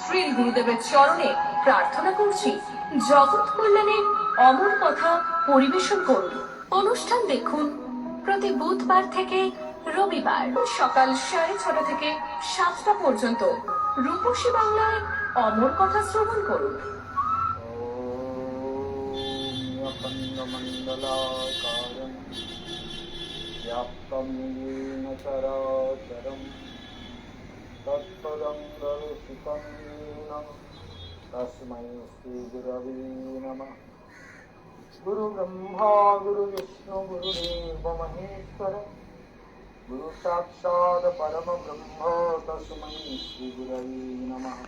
শ্রী গুরুদেবের চরণে প্রার্থনা করছি জগৎ কল্যাণের অমর কথা পরিবেশন করুন। অনুষ্ঠান দেখুন প্রতি বুধবার থেকে রবিবার সকাল 6:30 থেকে 7টা পর্যন্ত রূপসী বাংলায় অমর কথা শ্রবণ করুন। अखण्डमण्डलाकारं व्याप्तं येन चराचरं तत्पदं दर्शितं येन तस्मै श्रीगुरवे नमः। गुरुब्रह्मा गुरुविष्णु गुरुदेव महेश्वर गुरुसाक्षात् परमब्रह्म तस्मै श्रीगुरवे नमः।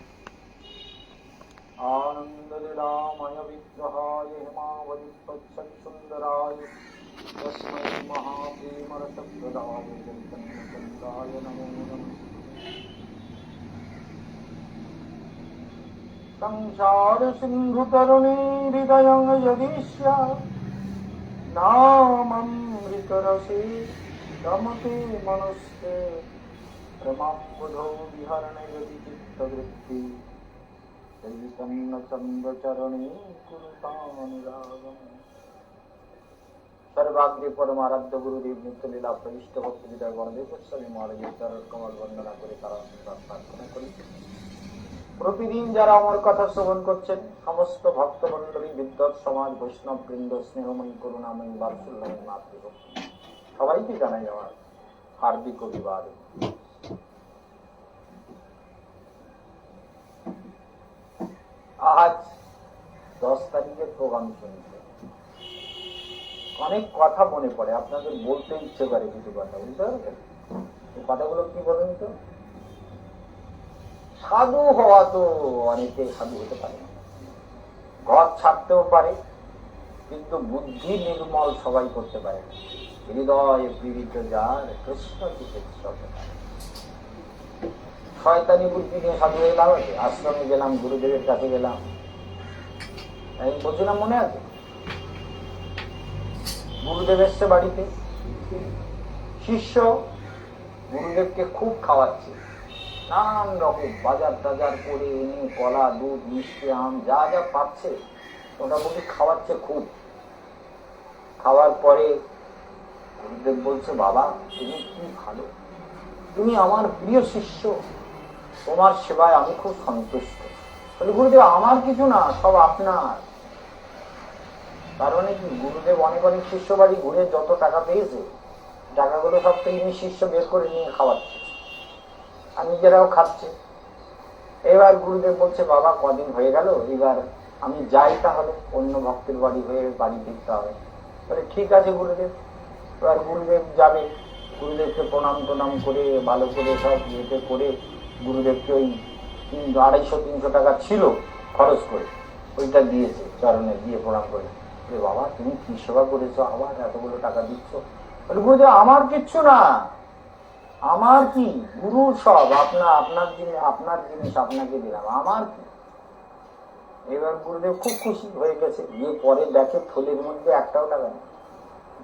आनन्दलीलामय विग्रहाय हेमावलिपच्छन्दराय तस्मै महाप्रेमरसप्रदाय चैतन्यचन्द्राय नमो नमः। संसारसिन्धुतरुणी हृदयं यदीश्या नाममृतरसे रमते मनस्ते रमाम्बुधौ विहरणे यदि चित्तवृत्ति चैतन्यचन्द्रचरणे कुरुतानुरागम्। सर्वाग्रे परमाराध्य गुरुदेव नित्यलीला प्रविष्ट भक्त हृदय गणदेव गोस्वामी महाराजेর চরণ কমল বন্দনা করে তার আশীর্বাদ প্রার্থনা করি। প্রতিদিন যারা আমার কথা শ্রবণ করছেন সমস্ত ভক্তমণ্ডলী, বিদ্বৎ সমাজ, বৈষ্ণব বৃন্দ, স্নেহময়ী, করুণাময়ী, বাৎসল্যময়ী মাতৃভক্তি সবাইকে জানাই আমার হার্দিক অভিবাদন। আজ 10 তারিখের প্রোগ্রাম শুনছে, অনেক কথা মনে পড়ে, আপনাদের বলতে ইচ্ছে করে কিছু কথা, বুঝতে পারবেন? এই কথাগুলো কি বলেন তো? সাধু হওয়া তো অনেকে সাধু হতে পারে, ঘর ছাড়তেও পারে, কিন্তু বুদ্ধি নির্মল সবাই করতে পারে না। হৃদয়ে পীড়িত যার কৃষ্ণ শয়তানি বুদ্ধি নিয়ে সাধু হয়ে লাভ আছে? আশ্রমে গেলাম, গুরুদেবের কাছে গেলাম, এই বলছিলাম মনে আছে? গুরুদেব এসছে বাড়িতে, শিষ্য গুরুদেবকে খুব খাওয়াচ্ছে, নানান রকম বাজার টাজার করে এনে কলা, দুধ, মিষ্টি, আম যা যা পাচ্ছে মোটামুটি খাওয়াচ্ছে খুব। খাওয়ার পরে গুরুদেব বলছে, বাবা তুমি কি ভালো, তুমি আমার প্রিয় শিষ্য, তোমার সেবায় আমি খুব সন্তুষ্ট। বলে, গুরুদেব আমার কিছু না, সব আপনার। তার মানে কি, গুরুদেব অনেক অনেক শিষ্য বাড়ি ঘুরে যত টাকা পেয়েছে টাকাগুলো সব তো ইনি শিষ্য বের করে নিয়ে খাওয়াচ্ছে, আর নিজেরাও খাচ্ছে। এবার গুরুদেব বলছে, বাবা কদিন হয়ে গেল, এবার আমি যাই, তাহলে অন্য ভক্তের বাড়ি হয়ে বাড়ি ফিরতে হবে। বলে, ঠিক আছে গুরুদেব। এবার গুরুদেব যাবে, গুরুদেবকে প্রণাম টনাম করে ভালো করে সব ইয়েতে করে গুরুদেবকে ওই 250-300 টাকা ছিল খরচ করে ওইটা দিয়েছে, চরণে দিয়ে প্রণাম করে। বাবা তুমি কি সেবা করেছো, আবার এতগুলো টাকা দিচ্ছ? বলে, গুরুদেব আমার কিচ্ছু না, আমার কি, গুরু সব আপনার জিনিস আপনাকে দিলাম, আমার কি। এবার গুরুদেব খুব খুশি হয়ে গেছে, গিয়ে পরে দেখে থলির মধ্যে একটাও টাকা নেই,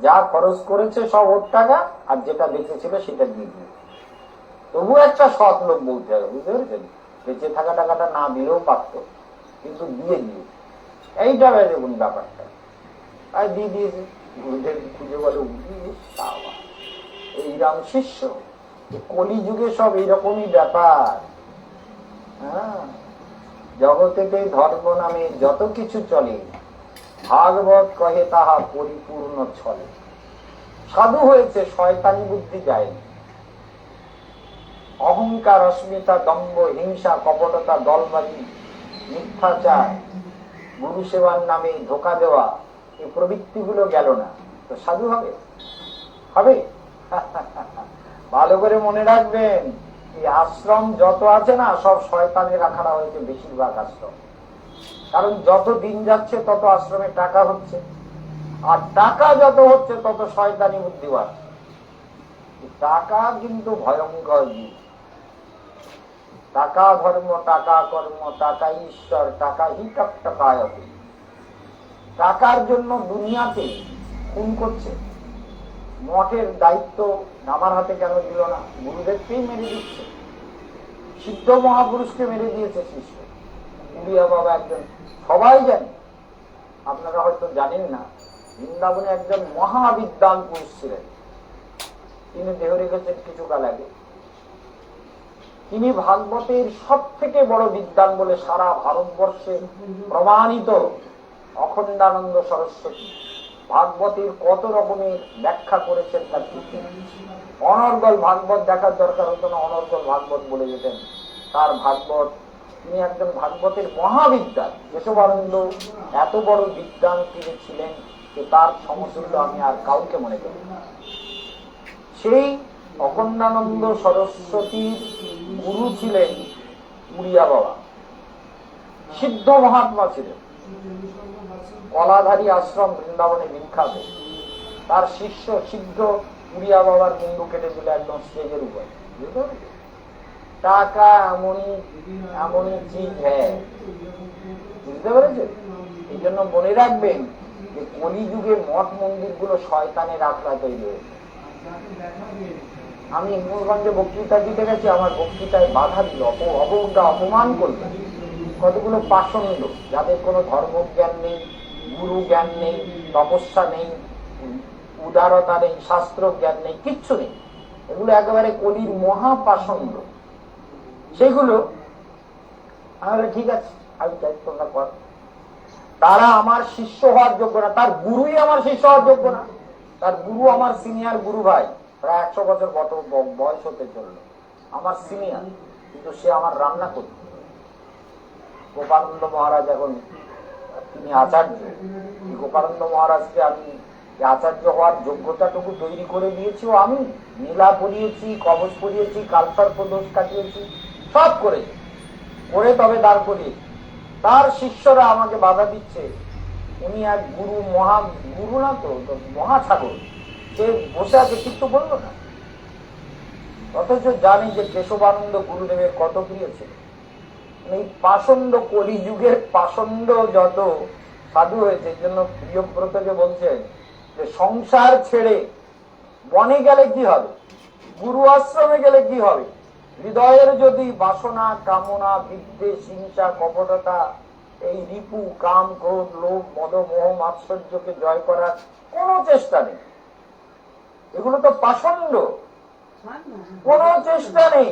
যা খরচ করেছে সব ওর টাকা, আর যেটা বেঁচেছিল সেটা দিয়ে দিয়ে। তবু একটা সৎ লোক বলতে হবে, বুঝতে পেরেছেন? বেঁচে থাকা টাকাটা না দিলেও পারত, কিন্তু দিয়ে দিয়ে এইটা দেখুন ব্যাপারটা, আর দিয়ে দিয়েছে। গুরুদেব খুঁজে বলে, এইরাম শিষ্য, কলিযুগে সব এইরকমই ব্যাপার। হ্যাঁ, জগতেতে ধর্ম নামে যত কিছু চলে, ভাগবত কহে তাহা পরিপূর্ণ ছলে। সাধু হয়েছে, শয়তানি বুদ্ধি যায়নি। অহংকার, অস্মিতা, দম্ভ, হিংসা, কপটতা, দলবাজি, মিথ্যাচার, গুরু সেবার নামে ধোঁকা দেওয়া, এই প্রবৃত্তিগুলো গেল না, তো সাধু হবে? হবে? ভালো করে মনে রাখবেন, এই আশ্রম যত আছে না সব শয়তানের রাখা হয়েছে, বেশিরভাগ আশ্রম। কারণ যত দিন যাচ্ছে তত আশ্রমে টাকা হচ্ছে, আর টাকা যত হচ্ছে তত শয়তানি বুদ্ধি বাড়ছে। টাকা কিন্তু ভয়ঙ্কর জীব। টাকা ধর্ম, টাকা কর্ম, টাকা ঈশ্বর, টাকা হি টাকায়। টাকার জন্য দুনিয়াতে খুন করছে। মঠের দায়িত্ব আমার হাতে কেন দিল না? গুরুদেবকেই মেরে দিচ্ছে। সিদ্ধ মহাপুরুষকে মেরে দিয়েছে শিষ্য। উড়িয়া বাবা একজন, সবাই জানে, আপনারা হয়তো জানেন না, বৃন্দাবনে একজন মহাবিদ্বান পুরুষ ছিলেন। তিনি দেহ রেখেছেন কিছুকাল আগে। তিনি ভাগবতের সব থেকে বড় বিদ্বান বলে সারা ভারতবর্ষে প্রমাণিত। অখণ্ডানন্দ সরস্বতী ভাগবতের কত রকমের ব্যাখ্যা করেছেন তার ঠিক নেই। অনর্গল ভাগবত দেখার দরকার হতো না, অনর্গল ভাগবত বলে যেতেন তার ভাগবত। তিনি একজন ভাগবতের মহাবিদ্বান। কেশবানন্দ এত বড় বিদ্বান তিনি ছিলেন যে তার সমতুল্য আমি আর কাউকে মনে করি না। সেই অখণ্ডানন্দ সরস্বতীর গুরু ছিলেন উড়িয়া বাবা, সিদ্ধ মহাত্মা ছিলেন, কলাধারী আশ্রম বৃন্দাবনে বিখ্যাত। তার শিষ্য সিদ্ধ উড়িয়া বাবার মুন্ডু কেটে দিল একদম স্টেজের উপর। টাকা এমনই এমনই চিজ হ্যাঁ, বুঝতে পেরেছেন? এই জন্য মনে রাখবেন যে কলিযুগে মঠ মন্দির গুলো শয়তানের আখড়া তৈরি হয়েছে। আমি ইন্দুরগঞ্জে বক্তৃতা দিতে গেছি, আমার বক্তৃতায় বাধা দিল, অবজ্ঞা অপমান করল কতগুলো পাষণ্ড, যাদের কোনো ধর্মজ্ঞান নেই, গুরু জ্ঞান নেই, তপস্যা নেই, উদারতা নেই, শাস্ত্র জ্ঞান নেই, কিচ্ছু নেই। এগুলো একেবারে কলির মহাপাষণ্ড। সেগুলো আমি ঠিক আছে, আমি চাই তোমরা কর। তারা আমার শিষ্য হওয়ার যোগ্য না, তার গুরুই আমার শিষ্য হওয়ার যোগ্য না। তার গুরু আমার সিনিয়র গুরু ভাই, প্রায় 100 বছর বয়স হতে চললো, আমার সিনিয়র, কিন্তু সে আমার রান্না করত। গোপানন্দ মহারাজ এখন তিনি আচার্য। গোপানন্দ মহারাজকে আমি আচার্য হওয়ার যোগ্যতাটুকু তৈরি করে দিয়েছি। ও আমি নীলা পরিয়েছি, কবচ পরিয়েছি, কালসার প্রদোষ কাটিয়েছি, সব করেছি, করে তবে দাঁড় করিয়েছি। তার শিষ্যরা আমাকে বাধা দিচ্ছে। উনি এক গুরু, মহা গুরু না তো মহা ছাগল, সে বসে আছে, কিন্তু বললো না। অথচ জানি যে কেশবানন্দ গুরুদেবের কত প্রিয় ছিল। এই পাষণ্ড কলিযুগের পাষণ্ড যত সাধু হয়েছে, এই জন্য প্রিয়ব্রতকে বলছেন যে সংসার ছেড়ে বনে গেলে কি হবে, গুরু আশ্রমে গেলে কি হবে, হৃদয়ের যদি বাসনা, কামনা, বিদ্বেষ, হিংসা, কপটতা, এই রিপু, কাম, ক্রোধ, লোভ, মদ, মোহ, মাৎসর্যকে জয় করার কোন চেষ্টা নেই, এগুলো তো পাষণ্ড, কোন চেষ্টা নেই।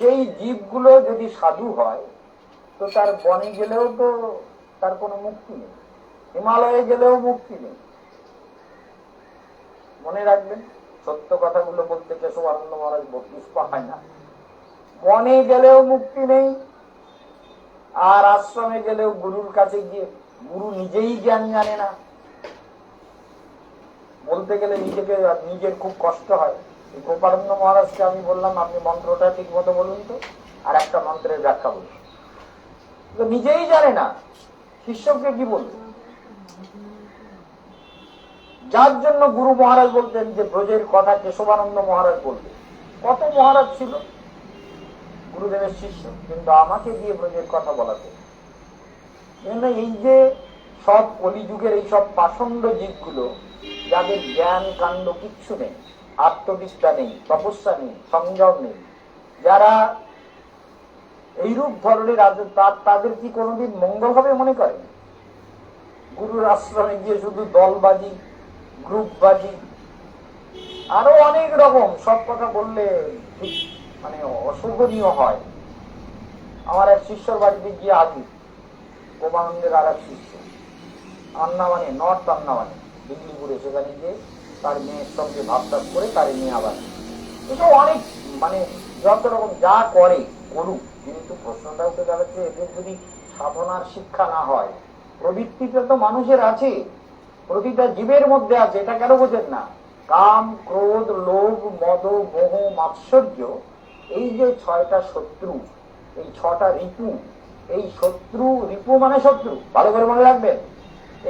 সেই জীবগুলো যদি সাধু হয় তো তার বনে গেলেও তো তার কোনো মুক্তি নেই, হিমালয়ে গেলেও মুক্তি নেই। মনে রাখবেন, সত্য কথাগুলো বলতে কেশবানন্দ মহারাজ পুষ্পা হয় না। বনে গেলেও মুক্তি নেই, আর আশ্রমে গেলেও গুরুর কাছে গিয়ে গুরু নিজেই জ্ঞান জানে না। বলতে গেলে নিজের খুব কষ্ট হয়। গোপানন্দ মহারাজকে আমি বললাম, আপনি মন্ত্রটা ঠিক মতো বলুন তো, আর একটা মন্ত্রের ব্যাখ্যা বলুন। নিজেই জানে না, শিষ্যকে কি বলবে? যার জন্য গুরু মহারাজ বলতেন যে ব্রজের কথা কেশবানন্দ মহারাজ বলবে। কত মহারাজ ছিল গুরুদেবের শিষ্য, কিন্তু আমাকে দিয়ে ব্রজের কথা বলাতে। এই যে সব কলিযুগের এই সব পাষণ্ড জীবগুলো, যাদের জ্ঞান কাণ্ড কিচ্ছু নেই, আত্মবিদ্যা নেই, তপস্যা নেই, সংযম নেই, যারা এইরূপ ধরনের তাদের কি কোনোদিন মঙ্গল হবে মনে করেন? গুরুর আশ্রমে গিয়ে শুধু দলবাজি, গ্রুপবাজি, আরো অনেক রকম, সব কথা বললে ঠিক মানে অশোভনীয় হয়। আমার এক শিষ্যর বাড়িতে গিয়ে আদি গোপানন্দের আর এক শিষ্য আন্নামানে, নর্থ আন্নামানে, দিল্লিপুরে, সেখানে গিয়ে তার মেয়ের সঙ্গে ভাবতাপ করে তার নিয়ে আবার এটা অনেক মানে যত রকম যা করে করুক, কিন্তু প্রশ্নটা উঠে দাঁড়াচ্ছে, এদের যদি সাধনার শিক্ষা না হয়, প্রবৃত্তিটা তো মানুষের আছে, প্রতিটা জীবের মধ্যে আছে, এটা কেন বোঝেন না? কাম, ক্রোধ, লোভ, মদ, মোহ, মাৎসর্য, এই যে 6টা শত্রু, এই 6টা রিপু, এই শত্রু, রিপু মানে শত্রু, ভালো করে মনে রাখবেন।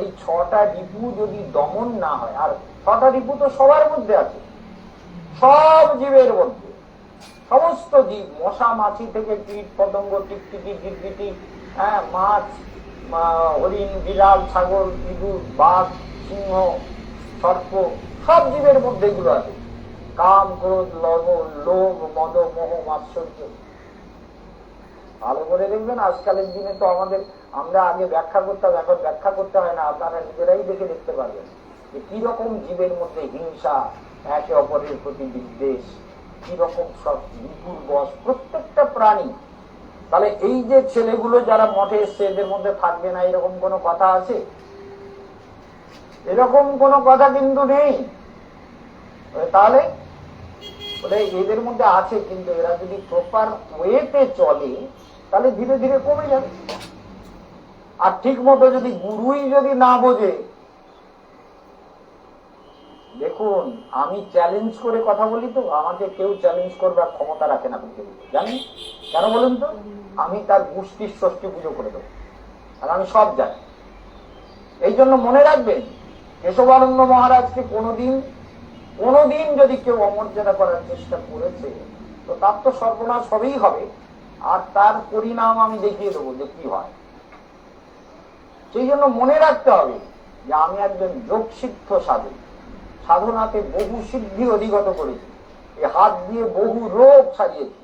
এই 6টা রিপু যদি দমন না হয়, আর 6টা রিপু তো সবার মধ্যে আছে, সব জীবের মধ্যে, সমস্ত জীব, মশা মাছি থেকে কীট পতঙ্গ, টিকটিকি, গিরগিটি, মাছ, হরিণ, বিড়াল, ছাগল, ইঁদুর, বাঘ, সিংহ, সর্প, সব জীবের মধ্যে এগুলো আছে। কাম, ক্রোধ, লোভ, মদ, মোহ, মাৎসর্য, ভালো করে দেখবেন, আজকালের দিনে তো আমরা আগে ব্যাখ্যা করতাম, এখন ব্যাখ্যা করতে হয় না, আপনারা নিজেরাই দেখে দেখতে পারবেন যে কি রকম জীবের মধ্যে হিংসা, একে অপরের প্রতি বিদ্বেষ, কি রকম সব বিপুল বস প্রত্যেকটা প্রাণী। তাহলে এই যে ছেলেগুলো যারা মঠে এসছে এদের মধ্যে থাকবে না এরকম কোনো কথা আছে? এরকম কোনো কথা কিন্তু নেই। তাহলে বলে এদের মধ্যে আছে, কিন্তু এরা যদি প্রপার ওয়েতে চলে তাহলে ধীরে ধীরে কমে যাবে। আর ঠিক মতো যদি গুরুই যদি না বোঝে, দেখুন আমি চ্যালেঞ্জ করে কথা বলি তো, আমাকে কেউ চ্যালেঞ্জ করবার ক্ষমতা রাখে না পৃথিবীতে, জানেন কেন বলুন তো? আমি তার গোষ্ঠীর ষষ্ঠী পুজো করে দেবো, আর আমি সব জানি। এই জন্য মনে রাখবেন, কেশবানন্দ মহারাজকে কোনোদিন যদি কেউ অমর্যাদা করার চেষ্টা করেছে তো তার তো সর্বনাশ হবেই হবে, আর তার পরিণাম আমি দেখিয়ে দেবো যে কি হয়। সেই জন্য মনে রাখতে হবে যে আমি একজন যোগসিদ্ধ সাধু, সাধনাতে বহু সিদ্ধি অধিগত করেছি, এই হাত দিয়ে বহু রোগ সারিয়েছি,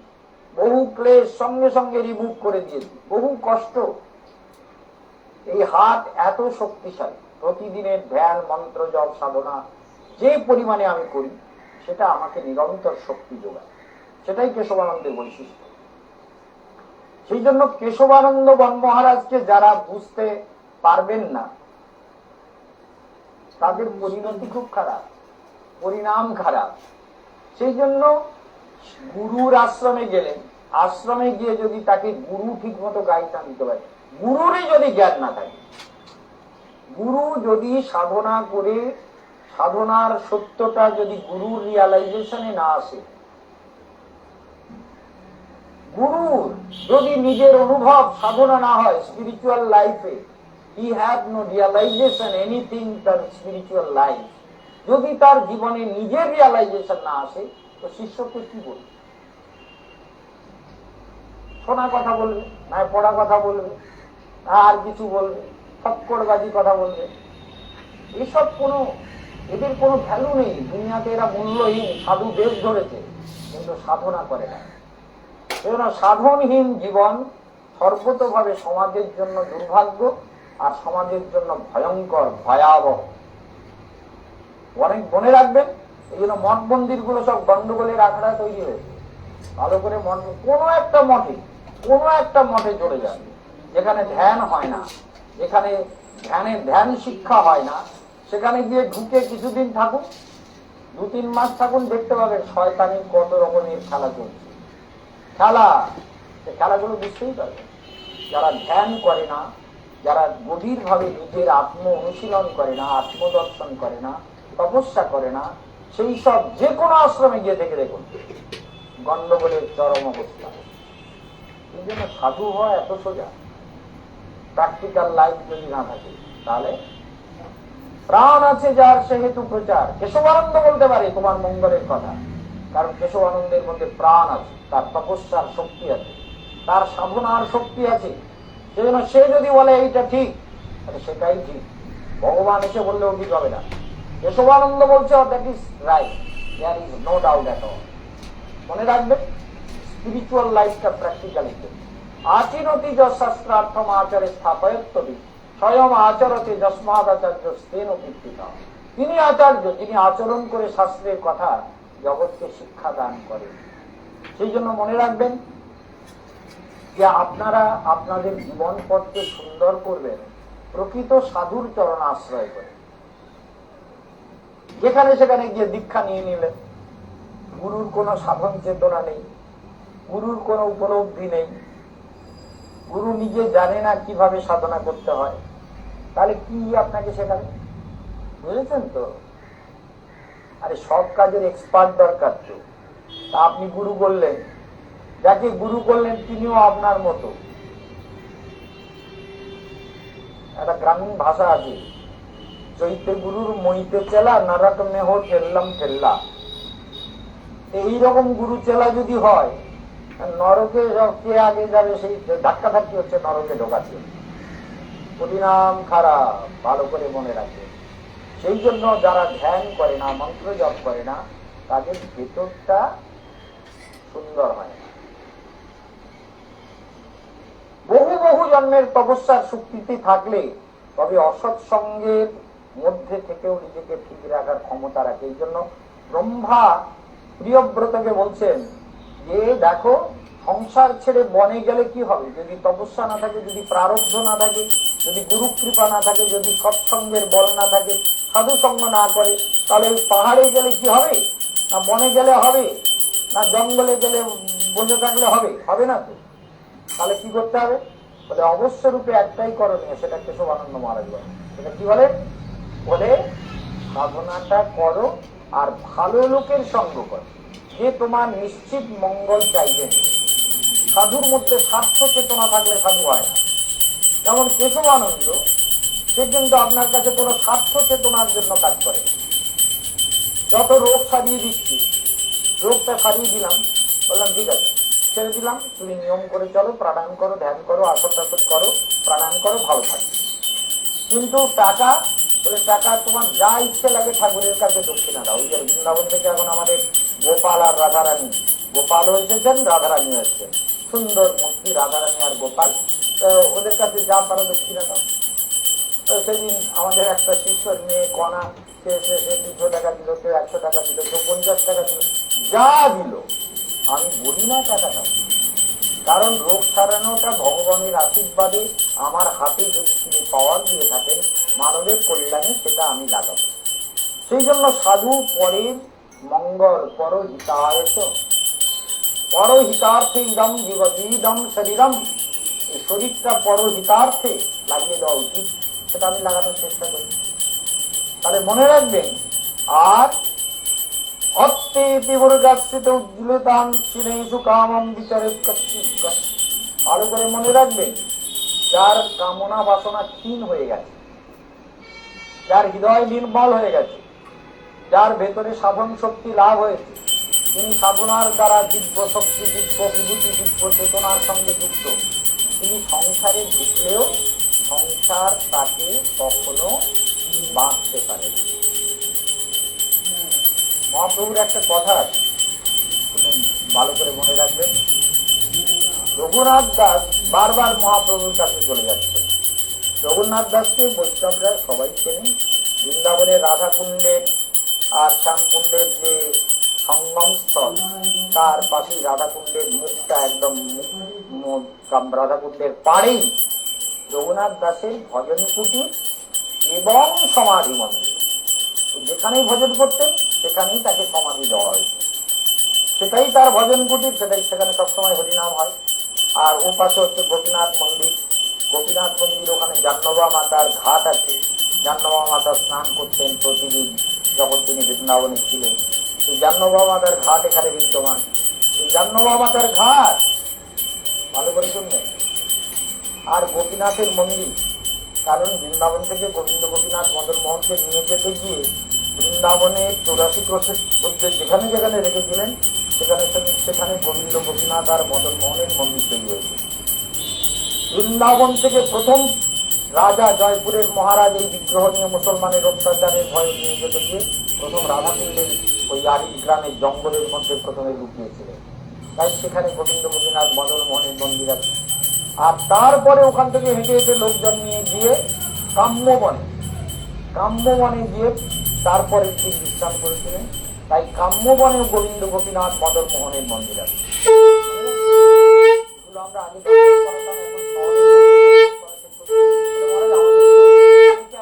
বহু ক্লেশ সঙ্গে সঙ্গে রিমুভ করে দিয়েছি, বহু কষ্ট। এই হাত এত শক্তিশালী, প্রতিদিনের ধ্যান মন্ত্র জপ সাধনা যে পরিমাণে আমি করি সেটা আমাকে নিরন্তর শক্তি যোগায়। সেটাই কেশবানন্দের বৈশিষ্ট্য। সেই জন্য কেশবানন্দ মহারাজকে যারা বুঝতে পারবেন না তাদের পরিণতি খুব খারাপ, পরিণাম খারাপ। সেই জন্য গুরুর আশ্রমে গেলেন, আশ্রমে গিয়ে যদি তাকে গুরু ঠিক মতো গাইড না দিতে পারে, গুরুরই যদি জ্ঞান না থাকে, গুরু যদি সাধনা করে সাধনার সত্যটা যদি গুরুর রিয়ালাইজেশনে না আসে, গুরুর যদি নিজের অনুভব সাধনা না হয় স্পিরিচুয়াল লাইফে, he have no realisation anything তার স্পিরিচুয়াল লাইফ, যদি তার জীবনে নিজের রিয়ালাইজেশন না আসে তো শিষ্যকে কি বলবে? শোনা কথা বলবে, না পড়া কথা বলবে, না আর কিছু বলবে, ফক্করবাজি কথা বলবে। এসব এদের কোনো ভ্যালু নেই দুনিয়াতে, এরা মূল্যহীন। সাধু বেশ ধরেছে কিন্তু সাধনা করে না। সাধনহীন জীবন সর্বতভাবে সমাজের জন্য দুর্ভাগ্য আর সমাজের জন্য ভয়ঙ্কর, ভয়াবহ। অনেক মনে রাখবেন, এই জন্য মঠ মন্দির গুলো সব গন্ডগোলের আখড়া তৈরি হয়েছে। ভালো করে কোনো একটা মঠে চলে যান যেখানে ধ্যান হয় না, যেখানে ধ্যান শিক্ষা হয় না, সেখানে গিয়ে ঢুকে কিছুদিন থাকুন, 2-3 মাস থাকুন, দেখতে পাবেন শয়তানির কত রকমের খেলা চলছে। খেলাগুলো বুঝতেই পারবে। যারা ধ্যান করে না, যারা গভীর ভাবে নিজের আত্ম অনুশীলন করে না, আত্মদর্শন করে না, তপস্যা করে না, সেই সব যে কোনো আশ্রমে গিয়ে দেখে দেখুন গন্ডগোলের চরম অবস্থা। এই জন্য সাধু হওয়া এত সোজা, প্র্যাকটিক্যাল লাইফ যদি না থাকে তাহলে প্রাণ আছে যার সেহেতু প্রচার। কেশবানন্দ বলতে পারে তোমার মঙ্গলের কথা, কারণ কেশবানন্দের মধ্যে প্রাণ আছে, তার তপস্যার শক্তি আছে, তার সাধনার শক্তি আছে। সেজন্য সে যদি বলে এইটা ঠিক তাহলে সেটাই ঠিক, ভগবান এসে বললেও ঠিক হবে না। কেশবানন্দ বলছে that is right, there is no doubt at all. মনে রাখবেন, স্পিরিচুয়াল লাইফটা প্র্যাকটিক্যালিটি। আচিনতি যশাস্ত্রার্থম আচারে স্থাপয়ত্ববি স্বয়ং আচরতে যস্মাদ আচার্য স্তেন কীর্তিতা। তিনি আচার্য, যিনি আচরণ করে শাস্ত্রের কথা জগৎকে শিক্ষা দান করেন। সেই জন্য মনে রাখবেন যে আপনারা আপনাদের জীবন পথকে সুন্দর করবেন প্রকৃত সাধুর চরণ আশ্রয় করে। যেখানে সেখানে গিয়ে দীক্ষা নিয়ে নিলেন, গুরুর কোনো সাধন চেতনা নেই, গুরুর কোনো উপলব্ধি নেই, গুরু নিজে জানে না কিভাবে সাধনা করতে হয়, তাহলে কি আপনাকে শেখাবে? বুঝেছেন তো? আরে সব কাজের এক্সপার্ট দরকার তো। তা আপনি গুরু বললেন, যাকে গুরু করলেন তিনিও আপনার মতো। একটা গ্রামীণ ভাষা আছে, চৈতে গুরুর মইতে চেলা নরক মেহ ঠেললাম ঠেল্লা। এইরকম গুরু চেলা যদি হয়, নরকে কে আগে যাবে সেই ধাক্কা ধাক্কি হচ্ছে নরকে ঢোকাচ্ছে, পরিণাম খারাপ। ভালো করে মনে রাখবে। সেই জন্য যারা ধ্যান করে না, মন্ত্র জপ করে না, তাদের ভেতরটা সুন্দর হয় না। জন্মের তপস্যার শক্তিতে থাকলে তবে অসৎ সঙ্গের মধ্যে থেকেও নিজেকে ঠিক রাখার ক্ষমতা রাখে। এই জন্য ব্রহ্মা প্রিয়ব্রতকে বলছেন যে দেখো, সংসার ছেড়ে বনে গেলে কি হবে? যদি তপস্যা না থাকে, যদি প্রারব্ধ না থাকে, যদি গুরু কৃপা না থাকে, যদি সৎসঙ্গের বল না থাকে, সাধু সঙ্গ না করে, তাহলে পাহাড়ে গেলে কি হবে? না বনে গেলে হবে? না জঙ্গলে গেলে বসে থাকলে হবে? হবে না তো। তাহলে কি করতে হবে? বলে অবশ্য রূপে একটাই করণীয়, সেটা কেশবানন্দ মহারাজ বলেন। সেটা কি বলে? বলে সাধনাটা করো আর ভালো লোকের সঙ্গ করো, যে তোমার নিশ্চিত মঙ্গল চাইবেন। সাধুর মধ্যে স্বার্থ চেতনা থাকলে সাধু হয় না। যেমন কেশবানন্দ, সে কিন্তু আপনার কাছে কোনো স্বার্থ চেতনার জন্য কাজ করে না। যত রোগ সারিয়ে দিচ্ছি, রোগটা সারিয়ে দিলাম, বললাম ঠিক আছে ছেড়ে দিলাম, তুমি নিয়ম করে চলো, প্রাণায়াম করো, ধ্যান করো, আসর টাসর করো, প্রাণায়াম করো, ভালো থাকবে। কিন্তু টাকা, বলে টাকা তোমার যা ইচ্ছে লাগে ঠাকুরের কাছে দক্ষিণা দাও। ওই যে বৃন্দাবন থেকে এখন আমাদের গোপাল আর রাধারানী, গোপালও এসেছেন, রাধারানী এসেছেন, সুন্দর মূর্তি রাধারানী আর গোপাল, ওদের কাছে যা পারো দক্ষিণা দাও। তো সেদিন আমাদের একটা শিষ্যর মেয়ে কণা, সে 200 টাকা দিল, কেউ 100 টাকা দিল, কেউ 50 টাকা দিল, যা দিল। আমি বলি না টাকাটা, কারণ রোগ সারানোটা ভগবানের আশীর্বাদে আমার হাতে যদি তিনি পাওয়ার দিয়ে থাকেন মানবের কল্যাণে, সেটা আমি লাগাবো। সেই জন্য সাধু পরের মঙ্গল, পরহিতায়ত, পরহিতার্থে ইদম জীবদম শরীরম, এই শরীরটা পরহিতার্থে লাগিয়ে দেওয়া উচিত, সেটা আমি লাগানোর চেষ্টা করি। তাহলে মনে রাখবেন। আর ভালো করে মনে রাখবেন, যার কামনা বাসনা ক্ষীণ হয়ে গেছে, যার হৃদয় নির্মল হয়ে গেছে, যার ভেতরে সাধন শক্তি লাভ হয়েছে, তিনি সাধনার দ্বারা দিব্য শক্তি, দিব্য বিভূতি, দিব্য চেতনার সঙ্গে যুক্ত, তিনি সংসারে ঢুকলেও সংসার তাকে কখনো বাঁচতে পারে। মহাপ্রভুর একটা কথা আছে, ভালো করে মনে রাখবেন। রঘুনাথ দাস বারবার মহাপ্রভুর কাছে চলে যাচ্ছে। রঘুনাথ দাসকে বৈষ্ণবরা সবাই চেনেন। বৃন্দাবনের রাধাকুণ্ডের আর শ্যামকুণ্ডের যে সঙ্গম স্থল, তার পাশেই রাধাকুণ্ডের মুখটা, একদম রাধাকুণ্ডের পাড়েই রঘুনাথ দাসের ভজন কুটির এবং সমাধি মন্দির। যেখানেই ভজন করতেন সেখানেই তাকে সমাধি দেওয়া হয়েছে, সেটাই তার ভজন কুটির, সেটাই সেখানে সবসময় হরিনাম হয়। আর ও পাশে হচ্ছে গোপীনাথ মন্দির। গোপীনাথ মন্দির, ওখানে জাহ্নবা মাতার ঘাট আছে। জাহ্নবা মাতা স্নান করতেন প্রতিদিন যখন তিনি বৃন্দাবনে ছিলেন। এই জাহ্নবা মাতার ঘাট এখানে বিদ্যমান। এই জাহ্নবা মাতার ঘাট ভালো করে শুনবেন। আর গোপীনাথের মন্দির, কারণ বৃন্দাবন থেকে গোবিন্দ গোপীনাথ মদন মোহনকে নিয়ে যেতে গিয়ে বৃন্দাবনে 84 ক্রোশের মধ্যে যেখানে যেখানে রেখেছিলেন সেখানে সেখানে গোবিন্দ গোপীনাথ আর মদন মোহনের মন্দির তৈরি হয়েছে। বৃন্দাবন থেকে প্রথম রাজা জয়পুরের মহারাজ এই বিগ্রহ নিয়ে মুসলমানের অত্যাচারের ভয়ে নিয়ে যেতে গিয়ে প্রথম রাধাকুণ্ডের ওই আরিক গ্রামের জঙ্গলের মধ্যে প্রথমে লুকিয়েছিলেন। তাই সেখানে গোবিন্দ গোপীনাথ মদন মোহনের মন্দির আছে। আর তারপরে ওখান থেকে হেঁটে হেঁটে লোকজন নিয়ে গিয়ে কাম্যবনে গিয়ে তারপরে ঠিক বিশ্রাম করেছিলেন। তাই কাম্যবনে গোবিন্দ গোপীনাথ মদন মোহনের মন্দির আছে। আমরা আগে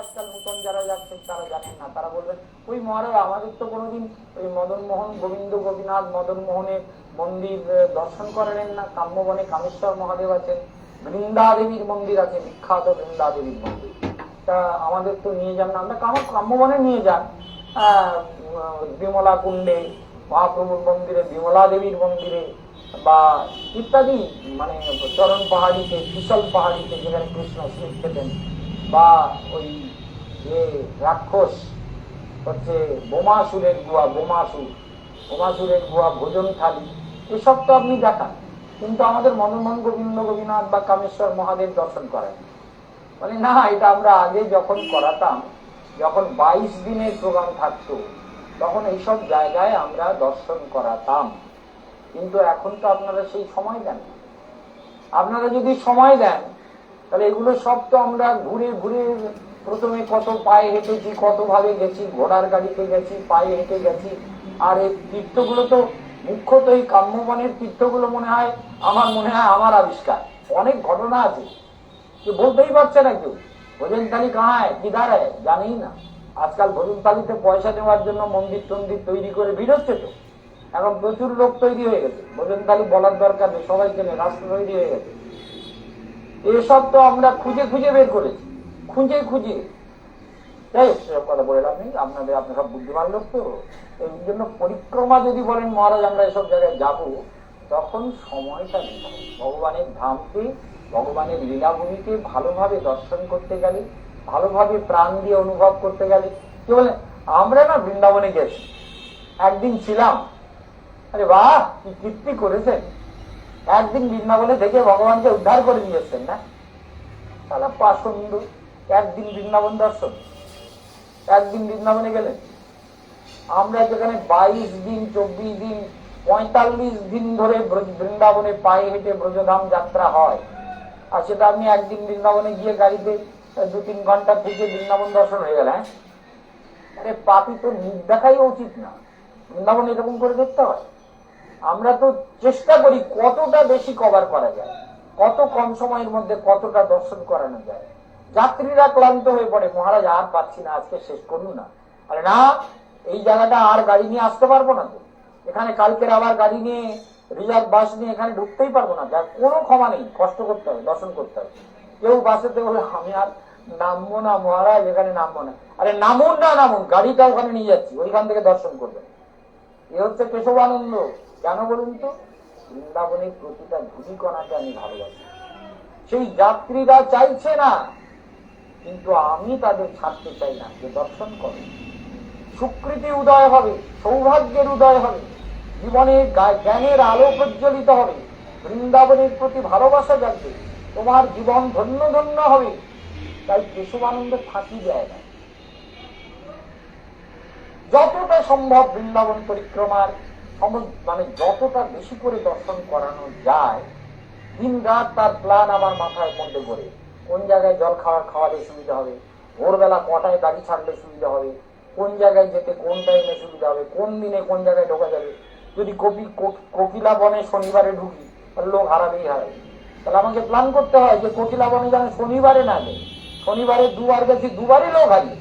আজকাল নতুন যারা যাচ্ছেন তারা জানেন না, তারা বলবেন ওই মহারাজ আমাদের তো কোনোদিন ওই মদন মোহন, গোবিন্দ গোপীনাথ মদন মোহনের মন্দির দর্শন করেন না। কাম্যবনে কামেশ্বর মহাদেব আছেন, বৃন্দাদেবীর মন্দির আছে, বিখ্যাত বৃন্দাদেবীর মন্দির, তা আমাদের তো নিয়ে যান না। আমরা কাম্যবনে নিয়ে যান, বিমলা কুণ্ডে মহাপ্রভুর মন্দিরে, বিমলা দেবীর মন্দিরে, বা ইত্যাদি, মানে চরণ পাহাড়িতে, বিশাল পাহাড়িতে যেখানে কৃষ্ণ স্লিপ খেতেন, বা ওই যে রাক্ষস হচ্ছে বোমাসুরের গুহা, বোমাসুরের গুহা, ভোজন থালি, এসব তো আপনি দেখান, কিন্তু আমাদের মদনমোহন গোবিন্দ গোপীনাথ বা কামেশ্বর মহাদেব দর্শন করেন মানে না। এটা আমরা আগে যখন করাতাম, যখন 22 দিনের প্রোগ্রাম থাকতো, তখন এইসব জায়গায় আমরা দর্শন করাতাম। কিন্তু এখন তো আপনারা সেই সময় দেন। আপনারা যদি সময় দেন, তাহলে এগুলো সব তো আমরা ঘুরে ঘুরে প্রথমে কত পায়ে হেঁটেছি, কত ভাবে গেছি, ঘোড়ার গাড়িতে গেছি, পায়ে হেঁটে গেছি। আর এই তীর্থগুলো তো মুখ্যত এই কাম্যবনের তীর্থগুলো মনে হয় আমার আবিষ্কার। অনেক ঘটনা আছে যে বলতেই পারছে না কেউ। ভোজন থালি কাহায় কিধার হয় জানেই না। আজকাল ভোজন থালিতে পয়সা নেওয়ার জন্য মন্দির টন্দির তৈরি করে ভিড় হচ্ছে তো। এখন প্রচুর লোক তৈরি হয়ে গেছে, ভোজন থালি বলার দরকার নেই, সবাই চেনে, রাস্তা তৈরি হয়ে গেছে। এসব তো আমরা খুঁজে খুঁজে বের করেছি, খুঁজে খুঁজে। যাই হোক, সেসব কথা বলে লাভ নেই। আপনার সব বুদ্ধিমান লোক তো, এই জন্য পরিক্রমা যদি বলেন মহারাজ আমরা এসব জায়গায় যাব, তখন সময়টা দিতে হবে। ভগবানের ধামকে, ভগবানের লীলাভূমিকে ভালোভাবে দর্শন করতে গেলে, ভালোভাবে প্রাণ দিয়ে অনুভব করতে গেলে। কি বলে, আমরা না বৃন্দাবনে গেছি, একদিন ছিলাম, আরে বাহ কি কীর্তি করেছেন, একদিন বৃন্দাবনে থেকে ভগবানকে উদ্ধার করে নিয়ে এসছেন না, তাহলে পাষণ্ড। একদিন বৃন্দাবন দর্শন, একদিন বৃন্দাবনে গেলেন। আমরা যেখানে 22 দিন 24 দিন 45 দিন ধরে বৃন্দাবনে পায়ে হেঁটে ব্রজধাম যাত্রা হয়, আর সেটা আপনি একদিন বৃন্দাবনে গিয়ে গাড়িতে 2-3 ঘন্টা থেকে বৃন্দাবন দর্শন হয়ে গেল। হ্যাঁ, আরে পাপি তো মুখ দেখাই উচিত না, বৃন্দাবন এরকম করে দেখতে হয়। আমরা তো চেষ্টা করি কতটা বেশি কভার করা যায়, কত কম সময়ের মধ্যে কতটা দর্শন করানো যায়। যাত্রীরা ক্লান্ত হয়ে পড়ে, মহারাজ আর পাচ্ছি না, আজকে শেষ করুন না। আরে না, এই জায়গাটা আর গাড়ি নিয়ে আসতে পারবো না তো, এখানে কালকের আবার গাড়ি নিয়ে রিজার্ভ বাস নিয়ে এখানে ঢুকতেই পারবো না, যার কোনো ক্ষমা নেই, কষ্ট করতে হবে, দর্শন করতে হবে। কেউ বাসেতে বলে আমি আর নামবো না মহারাজ, এখানে নামবো না। আরে নামুন না নামুন, গাড়িটা ওখানে নিয়ে যাচ্ছি, ওইখান থেকে দর্শন করবেন। এ হচ্ছে কেশবানন্দ। কেন বলুন তো, বৃন্দাবনের প্রতিটা ধূলিকণাকে আমি ভালোবাসি। সেই যাত্রীরা চাইছে না, কিন্তু আমি তাদের ছাড়তে চাই না, যে দর্শন করে সুকৃতি উদয় হবে, সৌভাগ্যের উদয় হবে, জীবনে জ্ঞানের আলো প্রজ্বলিত হবে, বৃন্দাবনের প্রতি ভালোবাসা জাগবে, তোমার জীবন ধন্য ধন্য হবে। তাই কেশবানন্দের ফাঁকি দেয় না। যতটা সম্ভব বৃন্দাবন পরিক্রমার যতটা বেশি করে দর্শন করানো যায়, দিন রাত তার প্ল্যান আমার মাথায় মধ্যে করে, কোন জায়গায় জল খাওয়ালে সুবিধা হবে, ভোরবেলা কটায় গাড়ি ছাড়লে সুবিধা হবে, কোন জায়গায় যেতে কোন টাইমে সুবিধা হবে, কোন দিনে কোন জায়গায় ঢোকা যাবে। যদি কোকিলা বনে শনিবারে ঢুকি, তাহলে লোক হারাবেই হারাবে। তাহলে আমাকে প্ল্যান করতে হয় যে কোকিলা বনে যেন শনিবারে না যায়। শনিবারে 2 বার গেছি, 2 বারই লোক হারিয়ে,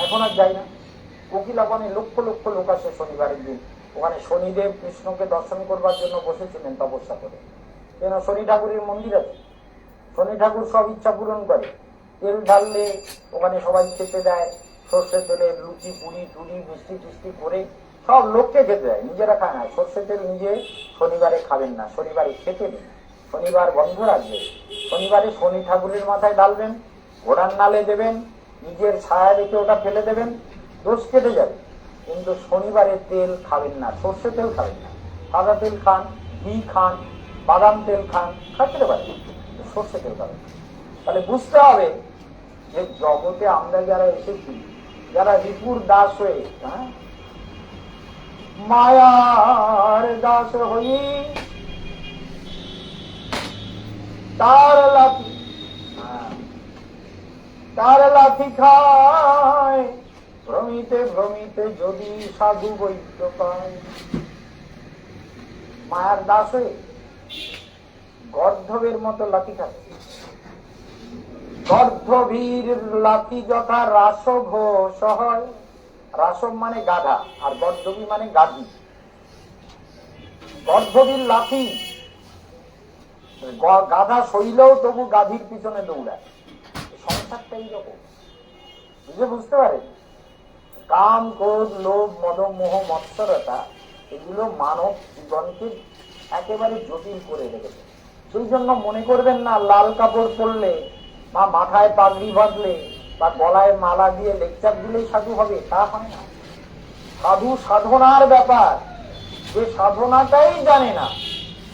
এখন আর যাই না। কোকিলা বনে লক্ষ লক্ষ লোক আসে শনিবারের দিন। ওখানে শনিদেব কৃষ্ণকে দর্শন করবার জন্য বসেছিলেন তপস্যা করে। কেন, শনি ঠাকুরের মন্দির আছে, শনি ঠাকুর সব ইচ্ছা পূরণ করে। তেল ঢাললে ওখানে সবাই খেতে দেয়, সর্ষে তেলে লুচি পুরি টুরি মিষ্টি টিষ্টি করে সব লোককে খেতে দেয়, নিজেরা খায় না। সর্ষে তেল নিজে শনিবারে খাবেন না, শনিবারে খেতে দিন, শনিবার বন্ধ রাখবেন। শনিবারে শনি ঠাকুরের মাথায় ঢালবেন, ঘোড়ার নালে দেবেন, নিজের ছায়া রেখে ওটা ফেলে দেবেন, দোষ কেটে যাবে। কিন্তু শনিবারে তেল খাবেন না, সর্ষে তেল খাবেন না, সাদা তেল খান, ঘি খান, বাদাম তেল খান, খাতে পারেন, সর্ষে তেল খাবেন। তাহলে বুঝতে হবে যে জগতে আমরা যারা এসেছি, যারা রিপুর দাস হয়ে, হ্যাঁ, মায়ার দাস হই তার লাথি খায়, ভ্রমিতে ভ্রমিতে যদি সাধু বৈদ্য পায়। মায়ার দাস হয়ে গর্ধবের মতো লাথি খাচ্ছে। গর্ধবীর লাথি যথা রাসঘোষ হয়, রাসব মানে গাধা, আর গর্ধবী মানে গাধি। গর্ধবীর লাথি গাধা শৈলেও তবু গাধীর পিছনে দৌড়ায়। সংসারটা এইরকম, বুঝতে পারেন? কাম, ক্রোধ, লোভ, মদ, মোহ, মৎসরতা, এগুলো মানব জীবনকে একেবারে জটিল করে রেখেছে। সেই জন্য মনে করবেন না লাল কাপড় পরলে বা মাথায় পাগড়ি বাঁধলে বা গলায় মালা দিয়ে লেকচার দিলেই সাধু হবে, তা হয় না। সাধু সাধনার ব্যাপার। যে সাধনাটাই জানে না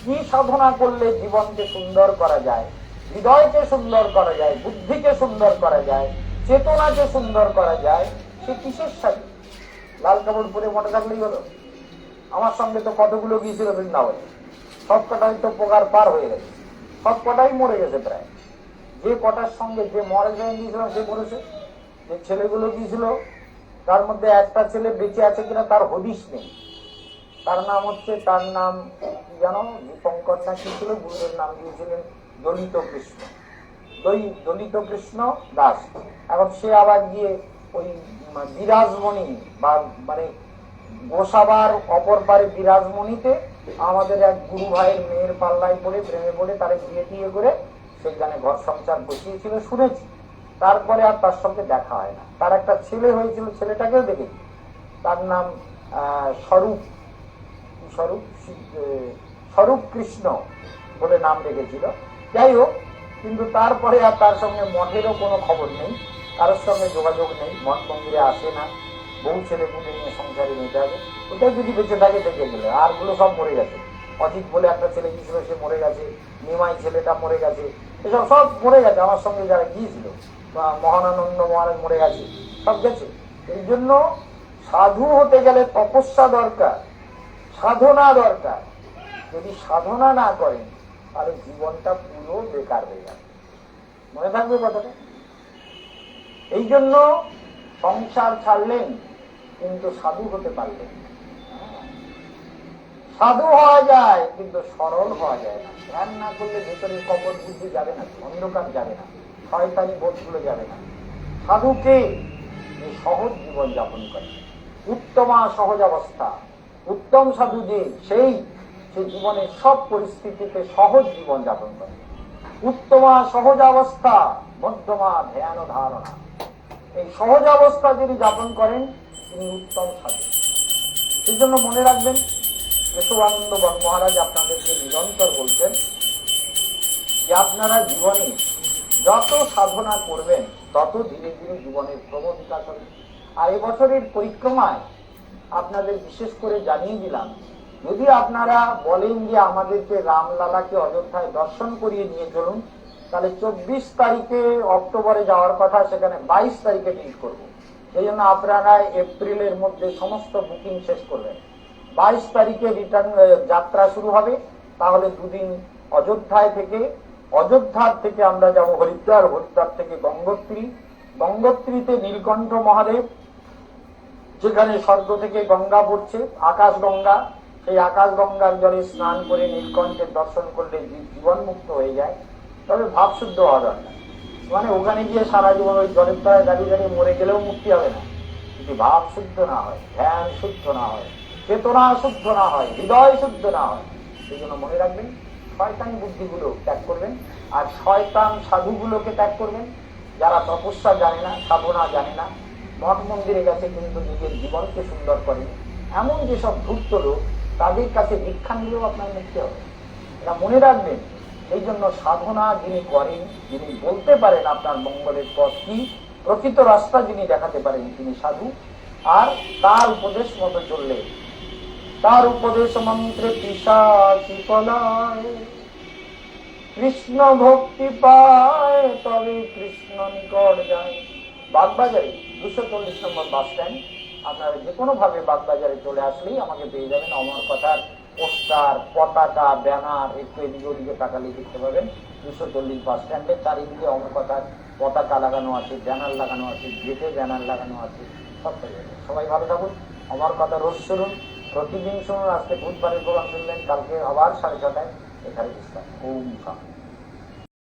কি সাধনা করলে জীবনকে সুন্দর করা যায়, হৃদয়কে সুন্দর করা যায়, বুদ্ধিকে সুন্দর করা যায়, চেতনাকে সুন্দর করা যায়, সে কিসের সাথে? লাল কাপড় পরে মনে থাকলেই হলো? আমার সঙ্গে তো কতগুলো গিয়েছিল বৃন্দাবনে, সব কটা হয়তো পোকার পার হয়ে গেছে। সব কটাই মরে গেছে প্রায়। যে কটার সঙ্গে যে মরে গিয়েছিলাম সে মরেছে। যে ছেলেগুলো গিয়েছিল তার মধ্যে একটা ছেলে বেঁচে আছে কিনা তার হদিশ নেই। তার নাম কি জানো, দীপঙ্কর না কি ছিল, গুরুদেব নাম দিয়েছিলেন দলিত কৃষ্ণ, দলিত কৃষ্ণ দাস। এখন সে আবার গিয়ে ওই বিরাজমণি বা মানে গোসাবার অপর পারে বিরাজমণিতে আমাদের এক গুরু ভাইয়ের মেয়ের পাল্লায় পড়ে প্রেমে পড়ে তারে বিয়ে করে সেখানে ঘর সংসার বসিয়েছিল শুনেছি। তারপরে আর তার সঙ্গে দেখা হয় না। তার একটা ছেলে হয়েছিল, ছেলেটাকেও দেখেছি, তার নাম স্বরূপ স্বরূপ কৃষ্ণ বলে নাম রেখেছিল। যাই হোক, কিন্তু তারপরে আর তার সঙ্গে মঠেরও কোনো খবর নেই, কারোর সঙ্গে যোগাযোগ নেই, মঠ মন্দিরে আসে না, বউ ছেলে পুলে নিয়ে সংসারে নিতে হবে। ওটাই যদি বেঁচে থাকে দেখে গেলে, আর গুলো সব মরে গেছে। অজিত বলে একটা ছেলে গিয়েছিল, সে মরে গেছে, নিমাই ছেলেটা মরে গেছে, এসব সব মরে গেছে। আমার সঙ্গে যারা গিয়েছিল, বা মহানানন্দ মহারাজ মরে গেছে, সব গেছে। এই জন্য সাধু হতে গেলে তপস্যা দরকার, সাধনা দরকার। যদি সাধনা না করেন তাহলে জীবনটা পুরো বেকার হয়ে যাবে। মনে থাকবে কথাটা। এই জন্য সংসার ছাড়লেন কিন্তু সাধু হতে পারলেন। সাধু হওয়া যায় কিন্তু সরল হওয়া যায় না। ধ্যান না করলে ভেতরের কপট বুদ্ধি যাবে না, অন্ধকার যাবে না, শয়তানি বোধগুলো যাবে না। সাধুকে যে সহজ জীবন যাপন করে, উত্তমা সহজ অবস্থা, উত্তম সাধু যে সে জীবনের সব পরিস্থিতিতে সহজ জীবন যাপন করে। উত্তমা সহজ অবস্থা, মধ্যমা ধ্যান ও ধারণা। এই সহজ অবস্থা যিনি যাপন করেন তিনি উত্তম সাধু। সেই জন্য মনে রাখবেন, কেশবানন্দ মহারাজ আপনাদেরকে নিরন্তর বলছেন যে আপনারা জীবনে যত সাধনা করবেন তত ধীরে ধীরে জীবনের ক্রম বিকাশ হবে। আর এবছরের পরিক্রমায় আপনাদের বিশেষ করে জানিয়ে দিলাম, যদি আপনারা বলেন যে আমাদেরকে রামলালাকে অযোধ্যায় দর্শন করিয়ে নিয়ে চলুন, তাহলে 24 তারিখে অক্টোবরে যাওয়ার কথা, সেখানে 22 তারিখে ঠিক করবো। সেই জন্য আপনারা এপ্রিলের মধ্যে সমস্ত বুকিং শেষ করবেন। 22 তারিখে রিটার্ন যাত্রা শুরু হবে। তাহলে দুদিন অযোধ্যার থেকে আমরা যাব হরিদ্বার, হরিদ্বার থেকে গঙ্গোত্রীতে নীলকণ্ঠ মহাদেব, যেখানে স্বর্গ থেকে গঙ্গা পড়ছে, আকাশ গঙ্গা। সেই আকাশ গঙ্গার জলে স্নান করে নীলকণ্ঠের দর্শন করলে জীবন মুক্ত হয়ে যায়। তবে ভাব শুদ্ধ হওয়া দরকার। মানে ওখানে গিয়ে সারা জীবন ওই জলের তলায় দাঁড়িয়ে দাঁড়িয়ে মরে গেলেও মুক্তি হবে না, যদি ভাব শুদ্ধ না হয়, ধ্যান শুদ্ধ না হয়, চেতনা শুদ্ধ না হয়, হৃদয় শুদ্ধ না হয়। সেই জন্য মনে রাখবেন, শয়তানি বুদ্ধিগুলো ত্যাগ করবেন, আর শয়তান সাধুগুলোকে ত্যাগ করবেন, যারা তপস্যা জানে না, সাধনা জানে না, মঠ মন্দিরে গেছে কিন্তু নিজের জীবনকে সুন্দর করেন, এমন যেসব ধূর্ত লোক, তাদের কাছে দীক্ষা নিলেও আপনার মুক্তি হবে। এটা মনে রাখবেন। এই জন্য সাধনা যিনি করেন, যিনি বলতে পারেন আপনার মঙ্গলের পথ কি, প্রকৃত রাস্তা যিনি দেখাতে পারেন, তিনি সাধু। আর তার উপদেশ মতো চললে, তার উপদেশ মন্ত্রে পিশাচি পলায়, কৃষ্ণ ভক্তি পায় তবে কৃষ্ণ নিকট যায়। বাগবাজারে 240 নম্বর বাস স্ট্যান্ড। আপনারা যে কোনো ভাবে বাগবাজারে চলে আসলেই আমাকে পেয়ে যাবেন। অমর কথার পোস্টার, পতাকা, ব্যানার একটু এদিকে ওদিকে তাকালে দেখতে পাবেন। 240 বাস স্ট্যান্ডের চারিদিকে অমর কথার পতাকা লাগানো আছে, ব্যানার লাগানো আছে, গেটে ব্যানার লাগানো আছে, সব পেয়ে যাবেন। সবাই ভালো থাকুন। অমর কথা রোজ শুনুন, প্রতিদিন শুনুন। আজকে বুধবারের প্রোগ্রাম শুনলেন, কালকে আবার 6:30টায় এখানে বিস্তার। ওম শান্তি।